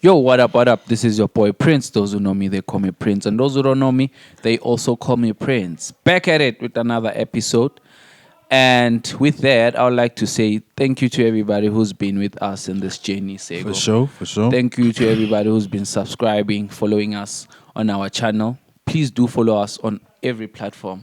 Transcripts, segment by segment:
Yo, what up, what up? This is your boy Prince. Those who know me, they call me Prince. And those who don't know me, they also call me Prince. Back at it with another episode. And with that, I would like to say thank you to everybody who's been with us in this journey, Sego. For sure. Thank you to everybody who's been subscribing, following us on our channel. Please do follow us on every platform.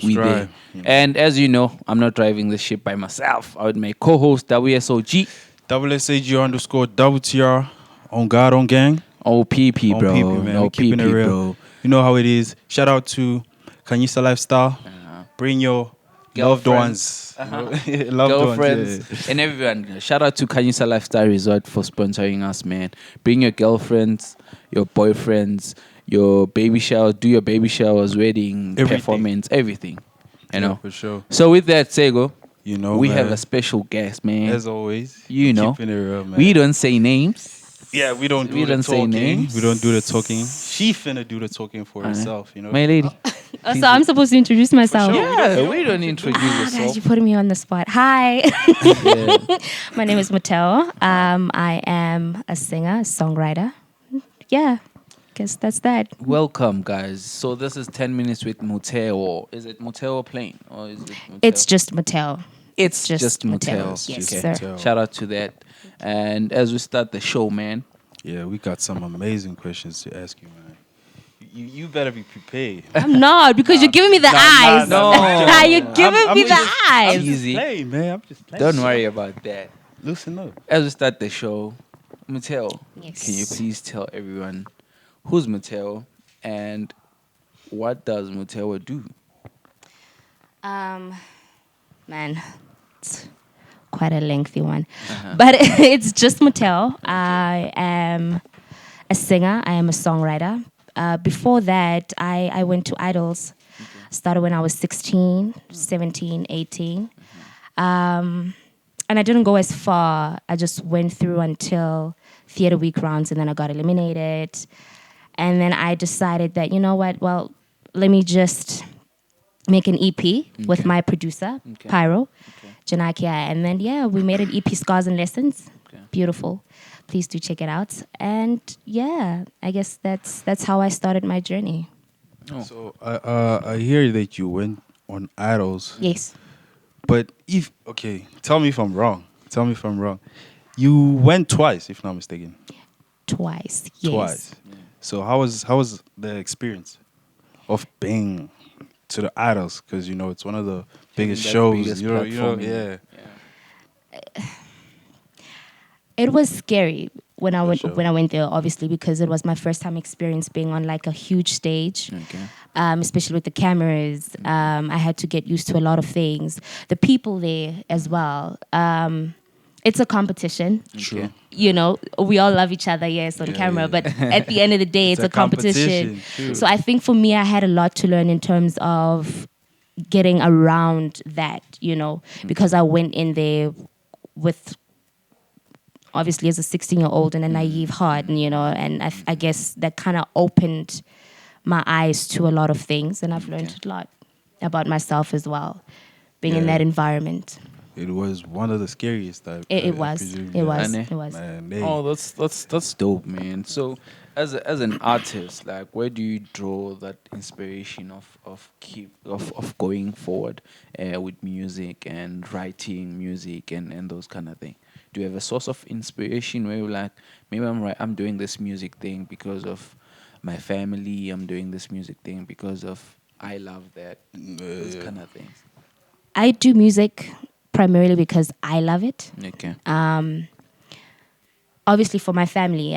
We there. Subscribe. And as you know, I'm not driving the ship by myself. I would my co-host WSOG. WSAG underscore WTR on God on Gang. OPP, On bro. PP, man. We keeping it OPP, real. bro. You know how it is. Shout out to Kanyisa Lifestyle. Bring your loved ones. Loved Girlfriends ones. and everyone. Shout out to Kanyisa Lifestyle Resort for sponsoring us, man. Bring your girlfriends, your boyfriends, your baby shower, do your baby showers, wedding, Everything. performance, everything. You know. For sure. So with that, Sego, You know, we man, have a special guest, man. as always. You know. Keeping it real, man. We don't say names. Yeah, we don't do We the don't say talking. names. We don't do the talking. She finna do the talking for herself, you know. My lady. So I'm supposed to introduce myself. sure. Yeah, we don't introduce Guys, yourself. you're putting me on the spot. Hi, Yeah. my name is Motheo. I am a singer, songwriter. Yeah, guess that's that. Welcome, guys. So this is 10 minutes with Motheo. Is it Motheo plain or is it Motheo? It's just Motheo. It's just just Motheo. Motheo. Yes, Okay. sir. Motheo. Shout out to that. And as we start the show, man. Yeah, we got some amazing questions to ask you, man. You better be prepared. I'm not because you're giving me the eyes. no. You're giving me the eyes. Easy. Playing, man. I'm just playing. Don't worry about that. Loosen up. As we start the show, Motheo, Yes. can you please tell everyone who's Motheo and what does Motheo do? Man, it's quite a lengthy one, but it's just Motheo. I am a singer. I am a songwriter. Before that, I went to Idols. Started when I was 16, 17, 18. And I didn't go as far. I just went through until Theatre Week rounds, and then I got eliminated. And then I decided that, you know what, well, let me just make an EP with my producer, Pyro, Janakia. And then, yeah, we made an EP, Scars and Lessons. Okay. Beautiful. Please do check it out. And, yeah, I guess that's how I started my journey. Oh. So I hear that you went on Idols, Yes. but tell me if I'm wrong. Tell me if I'm wrong. You went twice, if not mistaken. Twice. Yes. Twice. So how was the experience of being to the Idols? Because you know it's one of the biggest that shows. biggest You know, platform, yeah. It was scary when I went sure. there, obviously, because it was my first time experience being on like a huge stage, Okay. especially with the cameras. I had to get used to a lot of things. The people there as well. It's a competition. True. You know, we all love each other, yes, on camera, but at the end of the day, it's a competition. True. So I think for me, I had a lot to learn in terms of getting around that, you know, because I went in there with, obviously, as a 16-year-old and a naive heart, and, you know, and I guess that kind of opened my eyes to a lot of things, and I've learned a lot about myself as well, being in Yeah. that environment. It was one of the scariest. It was. presume, It was. Ane? It was. Man, Oh, that's dope, man. So, as an artist, like, where do you draw that inspiration of going forward with music and writing music and those kind of things? Do you have a source of inspiration where you're like, maybe I'm doing this music thing because of my family. I'm doing this music thing because of I love that. Those kind of things. I do music primarily because I love it. Okay. Obviously for my family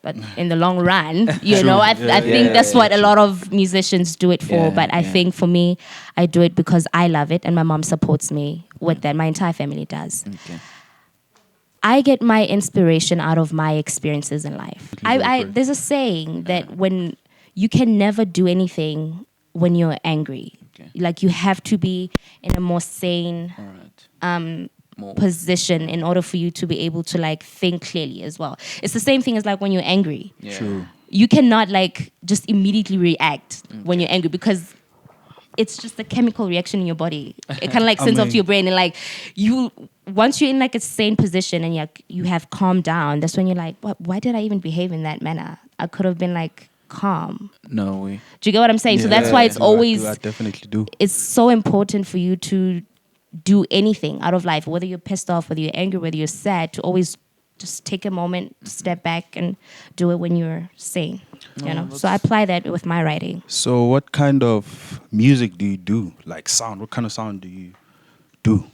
but in the long run, you know, I think yeah, that's yeah, what a lot of musicians do it for. Yeah, But I yeah. think for me, I do it because I love it and my mom supports me with that. My entire family does. Okay. I get my inspiration out of my experiences in life. There's a saying that when you can never do anything when you're angry. Okay. Like you have to be in a more sane All right. More. position in order for you to be able to like think clearly as well. It's the same thing as like when you're angry. Yeah. True. You cannot like just immediately react when you're angry because it's just a chemical reaction in your body. It kind of like sends off to your brain and like you once you're in like a sane position and you have calmed down, that's when you're like, what? Why did I even behave in that manner? I could have been like calm. No way. Do you get what I'm saying? So Yeah, that's why it's I do, I always do, I definitely do. it's so important for you to do anything out of life, whether you're pissed off, whether you're angry, whether you're sad, to always just take a moment, step back, and do it when you're sane. You know. So I apply that with my writing. So, what kind of music do you do? Like sound? What kind of sound do you do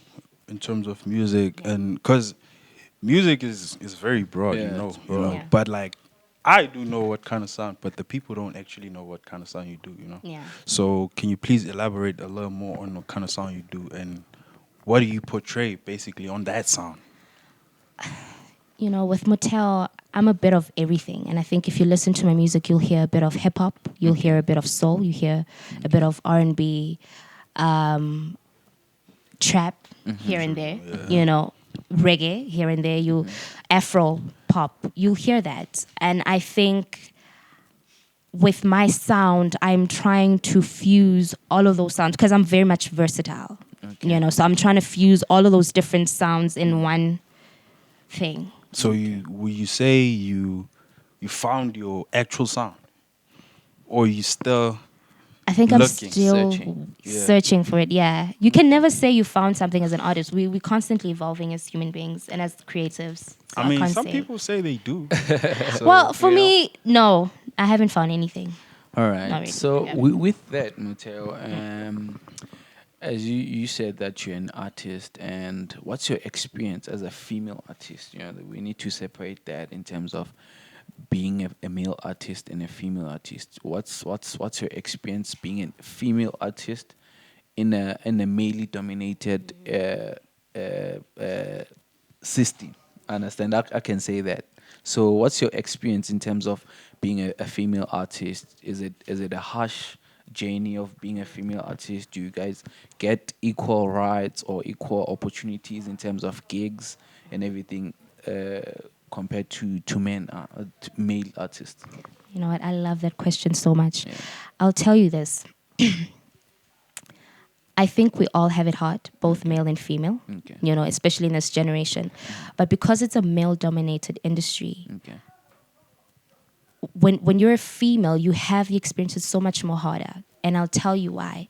in terms of music? And because music is very broad, Yeah, you know, it's you broad. know. Yeah. But like, I do know what kind of sound, but the people don't actually know what kind of sound you do, you know. Yeah. So, can you please elaborate a little more on what kind of sound you do and what do you portray basically on that sound? You know, with Motheo, I'm a bit of everything. And I think if you listen to my music, you'll hear a bit of hip hop, you'll hear a bit of soul, you hear a bit of R&B, trap here and there, you know, reggae here and there, you Afro pop, you'll hear that. And I think with my sound, I'm trying to fuse all of those sounds because I'm very much versatile, you know, so I'm trying to fuse all of those different sounds in one thing. So, will you say you found your actual sound, or you still? I think I'm Looking, still searching. Yeah. searching for it. Yeah, you can never say you found something as an artist. We constantly evolving as human beings and as creatives. So I mean, can't some say. people say they do. So, Well, for you know. me, no, I haven't found anything. All Not right. really. So Yeah. with that, Motheo, as you said that you're an artist, and what's your experience as a female artist? You know, that we need to separate that in terms of being a male artist and a female artist. What's your experience being a female artist in a mainly dominated system? I understand. I can say that. So, what's your experience in terms of being a female artist? Is it a harsh journey of being a female artist? Do you guys get equal rights or equal opportunities in terms of gigs and everything compared to men, to male artists? You know what? I love that question so much. Yeah. I'll tell you this. I think we all have it hard, both male and female. Okay. You know, especially in this generation. But because it's a male-dominated industry, Okay. when you're a female, you have the experiences so much more harder. And I'll tell you why.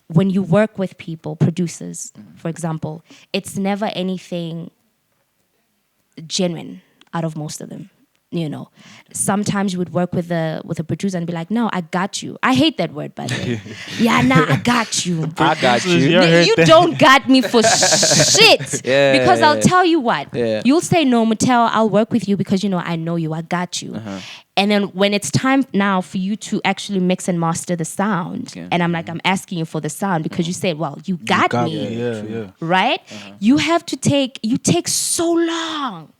When you work with people, producers, for example, it's never anything genuine out of most of them. You know, sometimes you would work with a producer and be like, "No, I got you." I hate that word, by the way. Yeah, nah, I got you. I got you. Yeah. You don't got me for shit. Yeah, Because I'll yeah. tell you what. Yeah. You'll say, "No, Motheo, I'll work with you because, you know, I know you. I got you." And then when it's time now for you to actually mix and master the sound, Okay. and I'm like, I'm asking you for the sound because you said, well, you got me. Yeah, yeah. Right? You take so long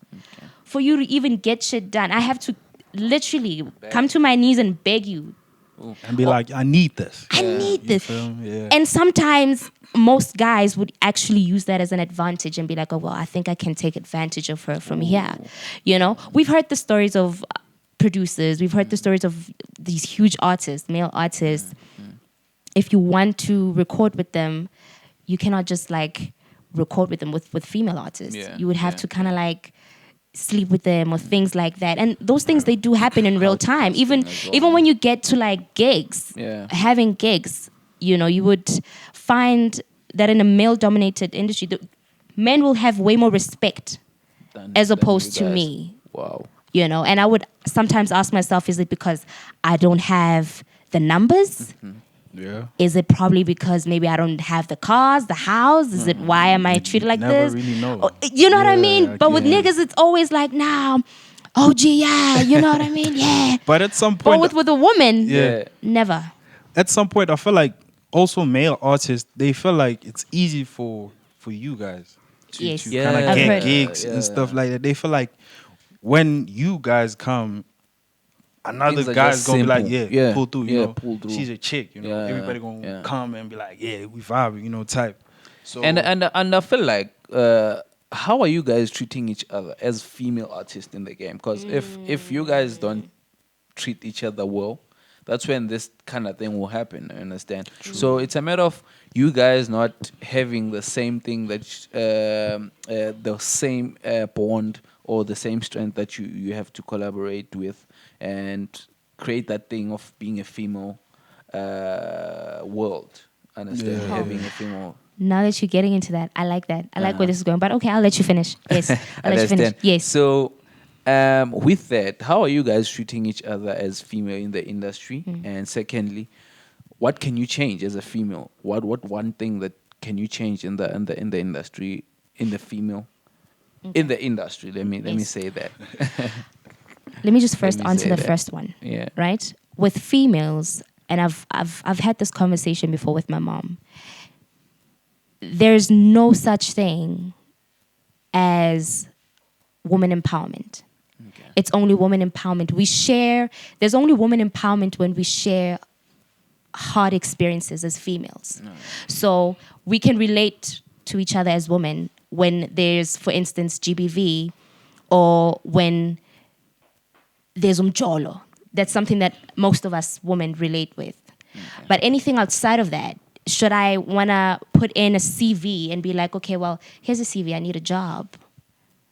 for you to even get shit done. I have to literally come to my knees and beg you. And be like, I need this. I need this. Feel me? Yeah. And sometimes most guys would actually use that as an advantage and be like, oh, well, I think I can take advantage of her from here. You know, we've heard the stories of producers. We've heard the stories of these huge artists, male artists. If you want to record with them, you cannot just like record with them with female artists. Yeah, You would have yeah, to kind of like sleep with them or things like that. And those things, they do happen in real time. Even as well. even when you get to like gigs, Yeah. having gigs, you know, you would find that in a male-dominated industry, the men will have way more respect as Than opposed you to guys. me. Wow. You know, and I would sometimes ask myself, is it because I don't have the numbers? Yeah. Is it probably because maybe I don't have the cars, the house? Is it why am I treated like never this? really know. Or- you know what I Yeah, mean? I But with get it. niggas, it's always like, nah, oh gee, yeah, you know what I mean? Yeah. But at some But point, with a woman, Yeah. never. at some point, I feel like also male artists, they feel like it's easy for you guys to, Yes. to Yeah, kind of I've get heard. gigs Yeah. and stuff like that. They feel like when you guys come, another Things are guy's just gonna be like, simple. yeah, Yeah, pull through, you yeah, know. pull through. She's a chick, you know. Yeah, Everybody gonna yeah. come and be like, yeah, we vibe, you know, type. So And I feel like how are you guys treating each other as female artists in the game? Because if you guys don't treat each other well, that's when this kind of thing will happen. I understand. So it's a matter of you guys not having the same thing that the same bond or the same strength that you have to collaborate with and create that thing of being a female world. Understand? Yeah. Having a female. Now that you're getting into that, I like that. I like where this is going. But okay, I'll let you finish. Yes, I'll let you finish. Understand? Yes. So, with that, how are you guys treating each other as female in the industry? And secondly, what can you change as a female? What one thing that can you change in the industry in the female in the industry? Let me Yes. say that. Let me just Let first me answer say the that. first one. Yeah. Right? With females, and I've had this conversation before with my mom. There's no such thing as woman empowerment. Okay. It's only woman empowerment. There's only woman empowerment when we share hard experiences as females. So we can relate to each other as women when there's, for instance, GBV, or when there's umjolo. That's something that most of us women relate with. But anything outside of that, should I want to put in a CV and be like, okay, well, here's a CV, I need a job.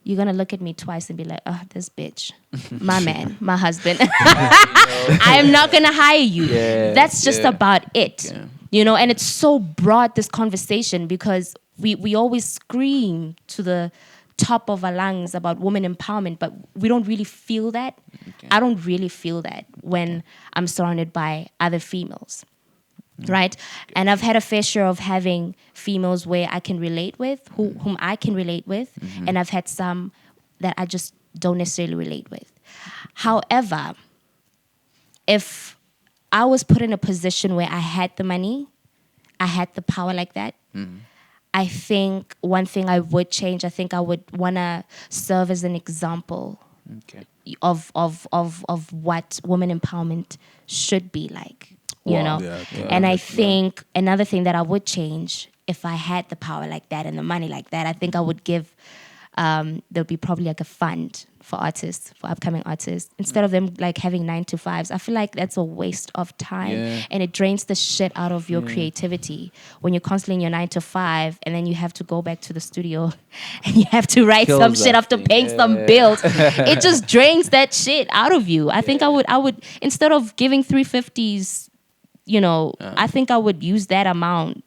You're going to look at me twice and be like, oh, this bitch, my man, my husband. I am not going to hire you. Yeah, That's just yeah. about it. Yeah. You know, and it's so broad, this conversation, because we always scream to the top of our lungs about women empowerment, but we don't really feel that. I don't really feel that when I'm surrounded by other females. Right? And I've had a fair share of having females where I can relate with, whom I can relate with, and I've had some that I just don't necessarily relate with. However, if I was put in a position where I had the money, I had the power like that, I think one thing I would change, I think I would want to serve as an example Okay. of what women empowerment should be like, you Wow. know. Yeah, And I yeah. think another thing that I would change if I had the power like that and the money like that, I think I would give. There'll be probably like a fund for artists, for upcoming artists, instead of them like having 9 to 5s. I feel like that's a waste of time, Yeah. and it drains the shit out of your creativity when you're constantly in your 9 to 5, and then you have to go back to the studio and you have to write Kills some that shit after thing. paying some Yeah. bills. It just drains that shit out of you. I think I would instead of giving 350s, you know, I think I would use that amount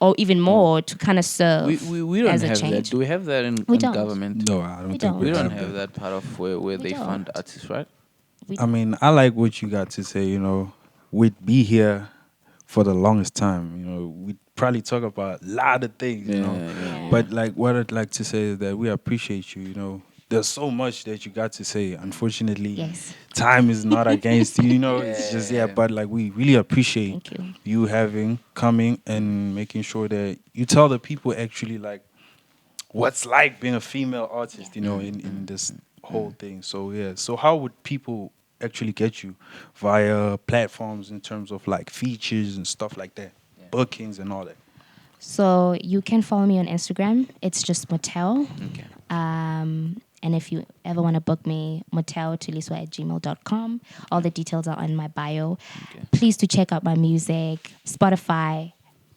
or even more to kind of serve We don't as a have that. change. Do we have that We in don't. government? No, I don't We think don't. We don't have have that part of where We they fund don't. artists, right? I mean, I like what you got to say. You know, we'd be here for the longest time. You know, we'd probably talk about a lot of things. You know, Yeah. but like what I'd like to say is that we appreciate you. You know, there's so much that you got to say. Unfortunately, Yes. time is not against you. You know, it's just but like we really appreciate Thank you. coming and making sure that you tell the people actually like what's like being a female artist, you know, in this whole thing. So yeah. So how would people actually get you via platforms in terms of like features and stuff like that, bookings and all that? So you can follow me on Instagram. It's just Motheo. Okay. And if you ever want to book me, moteotuliswa@gmail.com. All the details are on my bio. Okay. Please do check out my music, Spotify,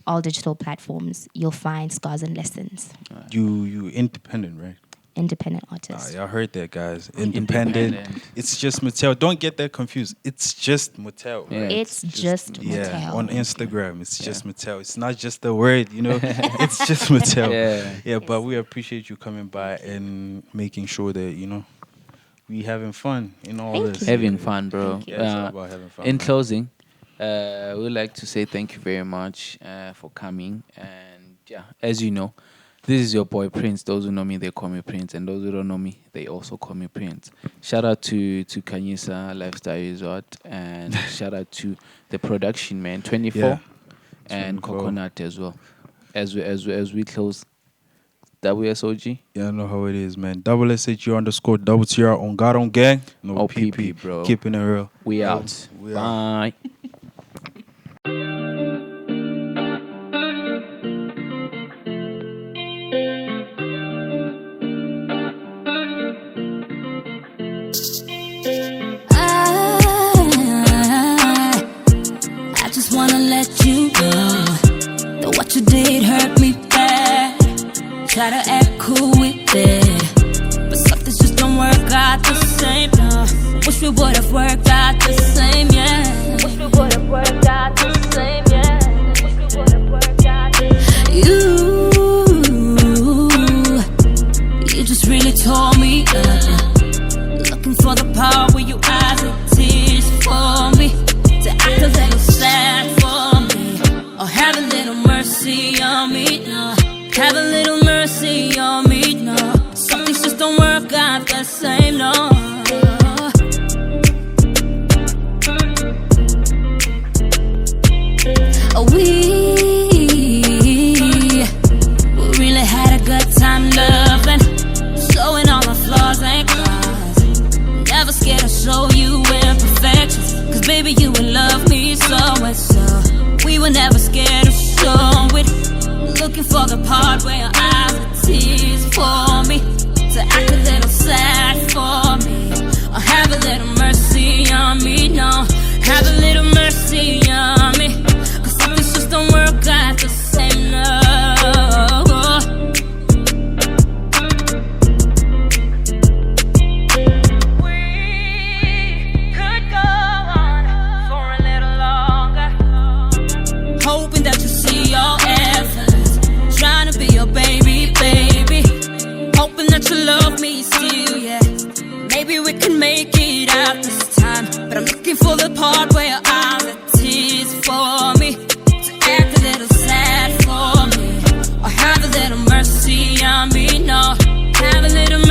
all digital platforms. You'll find Scars and Lessons. You independent, right? Independent artist. Y'all heard that, guys. Independent. Independent. It's just Motheo. Don't get that confused. It's just Motheo. Yeah. Right? It's just Yeah, Motheo. on Instagram, it's just Motheo. It's not just the word, you know. It's just Motheo. Yeah. But we appreciate you coming by and making sure that you know we having fun in all Thank this. you. Having fun, bro. Thank you. Yeah, it's all about having fun. In man. closing, we would like to say thank you very much for coming. And yeah, as you know, this is your boy Prince. Those who know me, they call me Prince, and those who don't know me, they also call me Prince. Shout out to Kanyisa Lifestyle Resort, and shout out to the production man 24 Yeah, and 24. Coconut as well. As we close, WSOG. Yeah, I know how it is, man. _SHU_TR on God on gang. No OPP, PP, bro. Keeping it real. We out. We out. Bye. try to act cool with it, but something just don't work out the same. No, wish we would have worked out the same, yeah. Wish we would have worked out the same, yeah. Wish we would have worked out the same. You just really tore me up. Looking for the part where you eyes and tears for me, to act a little sad for me, or have a little mercy on me, no. Have a little mercy on me, no. Some things just don't work out the same, no. We really had a good time loving, showing all our flaws and flaws. Never scared to show you imperfections, cause baby you would love me so and so. We were never scared to show it. Looking for the part where your eyes are tears for me, to act a little sad for me, or have a little mercy on me, no. Have a little mercy on me, cause some things just don't work out the same, no. We could go on for a little longer, hoping that you see your efforts, trying to be your baby, baby, hoping that you love me still, yeah. Maybe we can make it out this time, but I'm looking for the part where your eyes are tears for me, to act a little sad for me, or have a little mercy on me, no. Have a little